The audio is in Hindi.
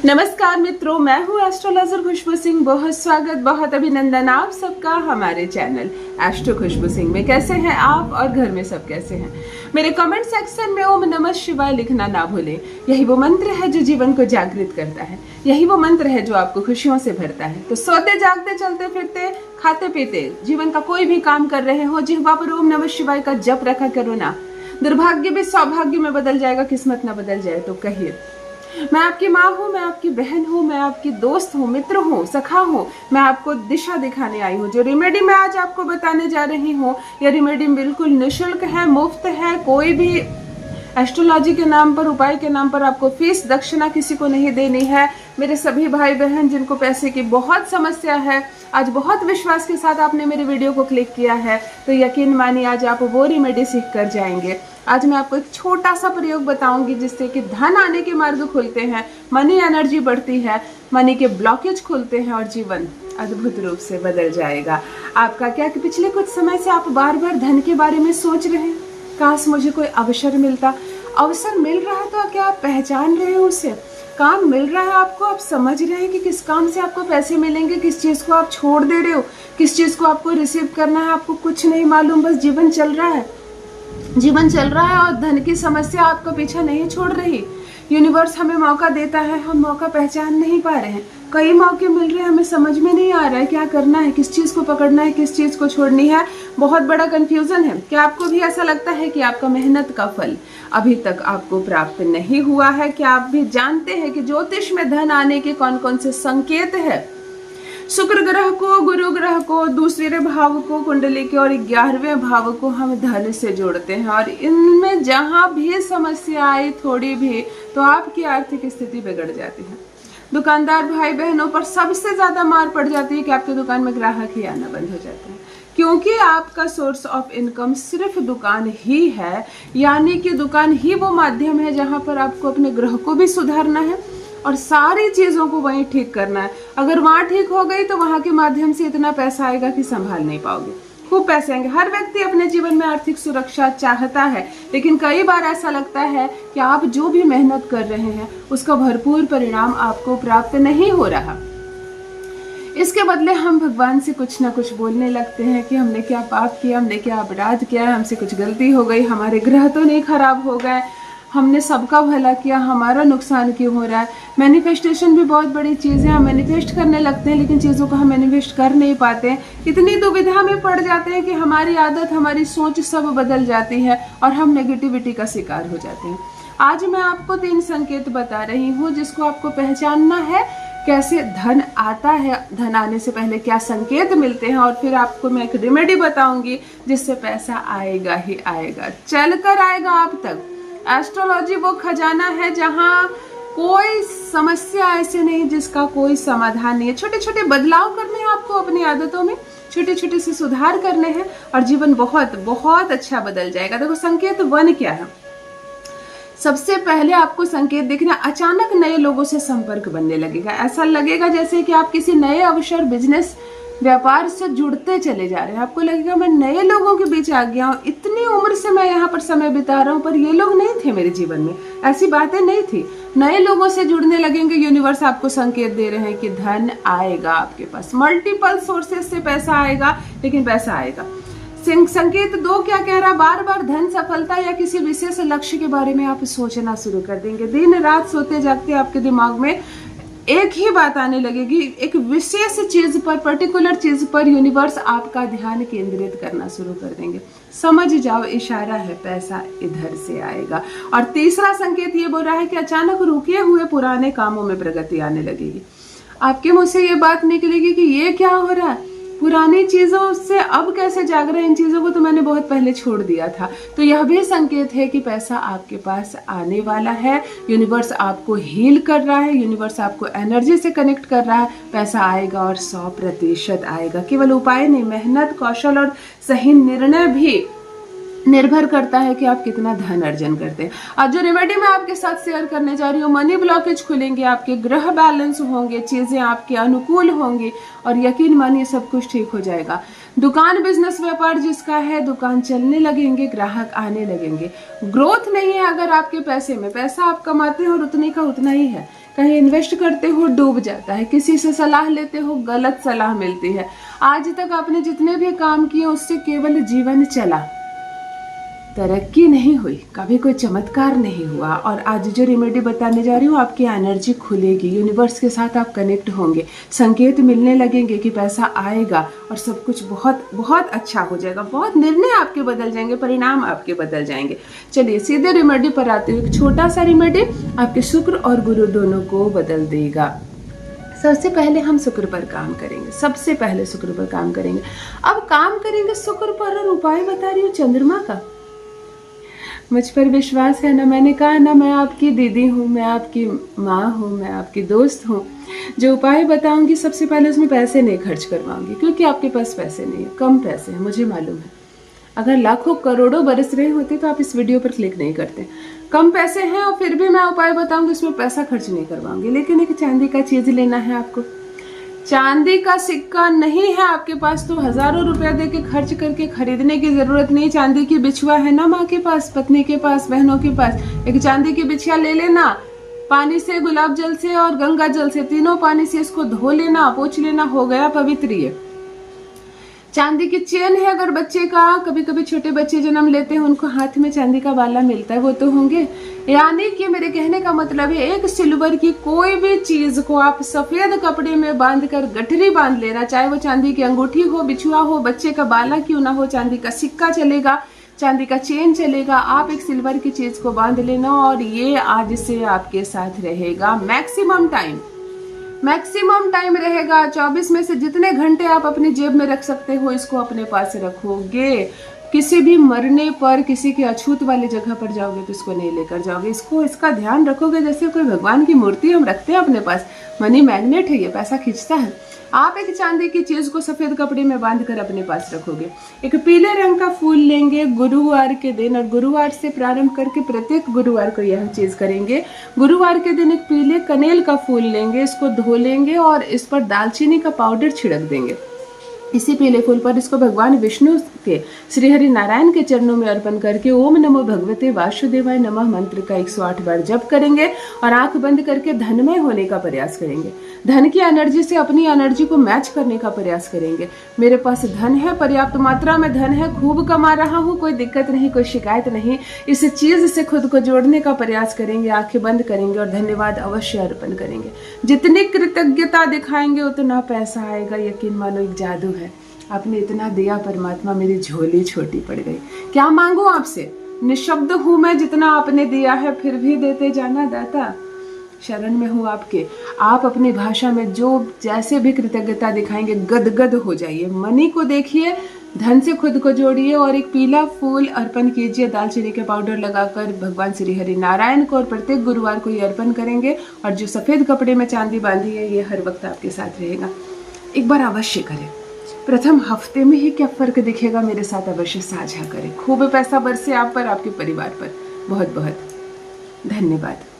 नमस्कार मित्रों, मैं हूँ एस्ट्रोलॉजर खुशबू सिंह। बहुत स्वागत, बहुत अभिनंदन आप सबका हमारे चैनल एस्ट्रो खुशबू सिंह में। कैसे हैं आप और घर में सब कैसे हैं? मेरे कमेंट सेक्शन में ओम नमः शिवाय लिखना ना भूलें। यही वो मंत्र है जो जीवन को जागृत करता है, यही वो मंत्र है जो आपको खुशियों से भरता है। तो सोते जागते चलते फिरते खाते पीते जीवन का कोई भी काम कर रहे हो, जिह्वा पर ओम नमः शिवाय का जप रखा करो ना। दुर्भाग्य भी सौभाग्य में बदल जाएगा, किस्मत ना बदल जाए तो कहिए। मैं आपकी माँ हूँ, मैं आपकी बहन हूँ, मैं आपकी दोस्त हूँ, मित्र हूँ, सखा हूँ। मैं आपको दिशा दिखाने आई हूँ। जो रेमेडी मैं आज आपको बताने जा रही हूँ, यह रेमेडी बिल्कुल निःशुल्क है, मुफ्त है। कोई भी एस्ट्रोलॉजी के नाम पर, उपाय के नाम पर आपको फीस दक्षिणा किसी को नहीं देनी है। मेरे सभी भाई बहन जिनको पैसे की बहुत समस्या है, आज बहुत विश्वास के साथ आपने मेरे वीडियो को क्लिक किया है, तो यकीन मानिए आज आप वो रेमेडी सीख कर जाएंगे। आज मैं आपको एक छोटा सा प्रयोग बताऊंगी जिससे कि धन आने के मार्ग खुलते हैं, मनी एनर्जी बढ़ती है, मनी के ब्लॉकेज खुलते हैं और जीवन अद्भुत रूप से बदल जाएगा। आपका क्या कि पिछले कुछ समय से आप बार बार धन के बारे में सोच रहे हैं, काश मुझे कोई अवसर मिलता। अवसर मिल रहा है तो क्या आप पहचान रहे हो उसे? काम मिल रहा है आपको, आप समझ रहे हैं कि किस काम से आपको पैसे मिलेंगे, किस चीज़ को आप छोड़ दे रहे हो, किस चीज़ को आपको रिसीव करना है, आपको कुछ नहीं मालूम, बस जीवन चल रहा है। जीवन चल रहा है और धन की समस्या आपका पीछा नहीं छोड़ रही। यूनिवर्स हमें मौका देता है, हम मौका पहचान नहीं पा रहे हैं। कई मौके मिल रहे हैं, हमें समझ में नहीं आ रहा है क्या करना है, किस चीज़ को पकड़ना है, किस चीज़ को छोड़नी है। बहुत बड़ा कंफ्यूजन है। क्या आपको भी ऐसा लगता है कि आपका मेहनत का फल अभी तक आपको प्राप्त नहीं हुआ है? क्या आप भी जानते हैं कि ज्योतिष में धन आने के कौन कौन से संकेत है? शुक्र ग्रह को, गुरु ग्रह को, दूसरे भाव को, कुंडली के और 11वें भाव को हम धन से जोड़ते हैं, और इनमें जहां भी समस्या आई थोड़ी भी, तो आपकी आर्थिक स्थिति बिगड़ जाती है। दुकानदार भाई बहनों पर सबसे ज्यादा मार पड़ जाती है कि आपकी दुकान में ग्राहक ही आना बंद हो जाते हैं, क्योंकि आपका सोर्स ऑफ इनकम सिर्फ दुकान ही है। यानी कि दुकान ही वो माध्यम है जहां पर आपको अपने ग्रह को भी सुधारना है और सारी चीज़ों को वहीं ठीक करना है। अगर वहाँ ठीक हो गई तो वहाँ के माध्यम से इतना पैसा आएगा कि संभाल नहीं पाओगे, खूब पैसे आएंगे। हर व्यक्ति अपने जीवन में आर्थिक सुरक्षा चाहता है, लेकिन कई बार ऐसा लगता है कि आप जो भी मेहनत कर रहे हैं उसका भरपूर परिणाम आपको प्राप्त नहीं हो रहा। इसके बदले हम भगवान से कुछ ना कुछ बोलने लगते हैं कि हमने क्या पाप किया, हमने क्या अपराध किया, हमसे कुछ गलती हो गई, हमारे ग्रह तो नहीं खराब हो गए, हमने सबका भला किया, हमारा नुकसान क्यों हो रहा है। मैनिफेस्टेशन भी बहुत बड़ी चीज़ है। हम मैनिफेस्ट करने लगते हैं लेकिन चीज़ों को हम मैनिफेस्ट कर नहीं पाते। इतनी दुविधा में पड़ जाते हैं कि हमारी आदत, हमारी सोच सब बदल जाती है और हम नेगेटिविटी का शिकार हो जाते हैं। आज मैं आपको 3 संकेत बता रही हूँ जिसको आपको पहचानना है। कैसे धन आता है, धन आने से पहले क्या संकेत मिलते हैं, और फिर आपको मैं एक रेमेडी बताऊंगी जिससे पैसा आएगा ही आएगा, चल कर आएगा आप तक। एस्ट्रोलॉजी वो खजाना है जहाँ कोई समस्या ऐसे नहीं जिसका कोई समाधान नहीं है। छोटे छोटे बदलाव करने हैं आपको अपनी आदतों में, छोटे छोटे से सुधार करने हैं और जीवन बहुत बहुत अच्छा बदल जाएगा। देखो संकेत 1 क्या है। सबसे पहले आपको संकेत देखना, अचानक नए लोगों से संपर्क बनने लगेगा। ऐसा लगेगा जैसे कि आप किसी नए अवसर, बिजनेस, व्यापार से जुड़ते चले जा रहे हैं। आपको लगेगा मैं नए लोगों के बीच आ गया हूँ, इतनी उम्र से मैं यहाँ पर समय बिता रहा हूँ पर ये लोग नहीं थे मेरे जीवन में, ऐसी बातें नहीं थी। नए लोगों से जुड़ने लगेंगे। यूनिवर्स आपको संकेत दे रहे हैं कि धन आएगा आपके पास, मल्टीपल सोर्सेस से पैसा आएगा, लेकिन पैसा आएगा। संकेत 2 क्या कह रहा? बार बार धन, सफलता या किसी विशेष लक्ष्य के बारे में आप सोचना शुरू कर देंगे। दिन रात सोते जागते आपके दिमाग में एक ही बात आने लगेगी, एक विशेष चीज पर, पर्टिकुलर चीज पर यूनिवर्स आपका ध्यान केंद्रित करना शुरू कर देंगे। समझ जाओ, इशारा है, पैसा इधर से आएगा। और तीसरा संकेत ये बोल रहा है कि अचानक रुके हुए पुराने कामों में प्रगति आने लगेगी। आपके मुंह से ये बात निकलेगी कि ये क्या हो रहा है, पुरानी चीजों से अब कैसे जाग रहे हैं, इन चीजों को तो मैंने बहुत पहले छोड़ दिया था। तो यह भी संकेत है कि पैसा आपके पास आने वाला है। यूनिवर्स आपको हील कर रहा है, यूनिवर्स आपको एनर्जी से कनेक्ट कर रहा है। पैसा आएगा और 100% आएगा। केवल उपाय नहीं, मेहनत, कौशल और सही निर्णय भी निर्भर करता है कि आप कितना धन अर्जन करते हैं। आज जो रेमेडी मैं आपके साथ शेयर करने जा रही हूँ, मनी ब्लॉकेज खुलेंगे, आपके ग्रह बैलेंस होंगे, चीजें आपके अनुकूल होंगी और यकीन मानिए सब कुछ ठीक हो जाएगा। दुकान, बिजनेस, व्यापार जिसका है, दुकान चलने लगेंगे, ग्राहक आने लगेंगे। ग्रोथ नहीं है अगर आपके पैसे में, पैसा आप कमाते हैं और उतने का उतना ही है। कहीं इन्वेस्ट करते हो डूब जाता है, किसी से सलाह लेते हो गलत सलाह मिलती है। आज तक आपने जितने भी काम किए उससे केवल जीवन चला, तरक्की नहीं हुई, कभी कोई चमत्कार नहीं हुआ। और आज जो रेमेडी बताने जा रही हूँ, आपकी एनर्जी खुलेगी, यूनिवर्स के साथ आप कनेक्ट होंगे, संकेत मिलने लगेंगे कि पैसा आएगा और सब कुछ बहुत बहुत अच्छा हो जाएगा, बहुत निर्णय आपके बदल जाएंगे, परिणाम आपके बदल जाएंगे। चलिए सीधे रेमेडी पर आते हुए, एक छोटा सा रेमेडी आपके शुक्र और गुरु दोनों को बदल देगा। सबसे पहले हम शुक्र पर काम करेंगे, सबसे पहले शुक्र पर काम करेंगे। अब काम करेंगे शुक्र पर और उपाय बता रही हूँ चंद्रमा का। मुझ पर विश्वास है ना, मैंने कहा ना मैं आपकी दीदी हूँ, मैं आपकी माँ हूँ, मैं आपकी दोस्त हूँ। जो उपाय बताऊंगी सबसे पहले उसमें पैसे नहीं खर्च करवाऊंगी, क्योंकि आपके पास पैसे नहीं है, कम पैसे हैं, मुझे मालूम है। अगर लाखों करोड़ों बरस रहे होते तो आप इस वीडियो पर क्लिक नहीं करते। कम पैसे हैं और फिर भी मैं उपाय बताऊंगी, उसमें पैसा खर्च नहीं करवाऊंगी। लेकिन एक चांदी का चीज लेना है आपको, चांदी का सिक्का नहीं है आपके पास तो हजारों रुपया दे के खर्च करके खरीदने की जरूरत नहीं। चांदी की बिछुआ है ना माँ के पास, पत्नी के पास, बहनों के पास, एक चांदी की बिछिया ले लेना, पानी से, गुलाब जल से और गंगा जल से, तीनों पानी से इसको धो लेना, पोंछ लेना, हो गया पवित्र ये। चांदी की चेन है, अगर बच्चे का, कभी कभी छोटे बच्चे जन्म लेते हैं उनको हाथ में चांदी का बाला मिलता है, वो तो होंगे। यानी कि मेरे कहने का मतलब है, एक सिल्वर की कोई भी चीज को आप सफेद कपड़े में बांध कर गठरी बांध लेना, चाहे वो चांदी की अंगूठी हो, बिछुआ हो, बच्चे का बाला क्यों ना हो, चांदी का सिक्का चलेगा, चांदी का चेन चलेगा, आप एक सिल्वर की चीज को बांध लेना और ये आज से आपके साथ रहेगा मैक्सिमम टाइम रहेगा। 24 में से जितने घंटे आप अपनी जेब में रख सकते हो इसको अपने पास रखोगे। किसी भी मरने पर, किसी के अछूत वाली जगह पर जाओगे तो इसको नहीं लेकर जाओगे, इसका ध्यान रखोगे जैसे कोई भगवान की मूर्ति हम रखते हैं अपने पास। मनी मैग्नेट है ये, पैसा खींचता है। आप एक चांदी की चीज को सफेद कपड़े में बांध कर अपने पास रखोगे। एक पीले रंग का फूल लेंगे गुरुवार के दिन, और गुरुवार से प्रारंभ करके प्रत्येक गुरुवार को यह चीज करेंगे। गुरुवार के दिन एक पीले कनेल का फूल लेंगे, इसको धो लेंगे और इस पर दालचीनी का पाउडर छिड़क देंगे। इसी पीले फूल पर इसको भगवान विष्णु के, श्री हरि नारायण के चरणों में अर्पण करके ओम नमो भगवते वासुदेवाय नमः मंत्र का 108 बार जप करेंगे और आंख बंद करके धनमय होने का प्रयास करेंगे। धन की एनर्जी से अपनी एनर्जी को मैच करने का प्रयास करेंगे। मेरे पास धन है, पर्याप्त मात्रा में धन है, खूब कमा रहा हूँ, कोई दिक्कत नहीं, कोई शिकायत नहीं। इस चीज से खुद को जोड़ने का प्रयास करेंगे, आंखें बंद करेंगे और धन्यवाद अवश्य अर्पण करेंगे। जितनी कृतज्ञता दिखाएंगे उतना पैसा आएगा। यकीन मानो एक जादू है, आपने इतना दिया परमात्मा, मेरी झोली छोटी पड़ गई। क्या मांगू आपसे, निशब्द हूं मैं, जितना आपने दिया है फिर भी देते जाना दाता। शरण में हूँ आपके, आप अपनी भाषा में जो जैसे भी कृतज्ञता दिखाएंगे गदगद हो जाइए। मनी को देखिए, धन से खुद को जोड़िए और एक पीला फूल अर्पण कीजिए दालचीनी के पाउडर लगाकर भगवान श्री हरि नारायण को, और प्रत्येक गुरुवार को ये अर्पण करेंगे। और जो सफेद कपड़े में चांदी बांधी है ये हर वक्त आपके साथ रहेगा। एक बार अवश्य करें, प्रथम हफ्ते में ही क्या फर्क दिखेगा मेरे साथ अवश्य साझा करें। खूब पैसा बरसे आप पर, आपके परिवार पर। बहुत बहुत धन्यवाद।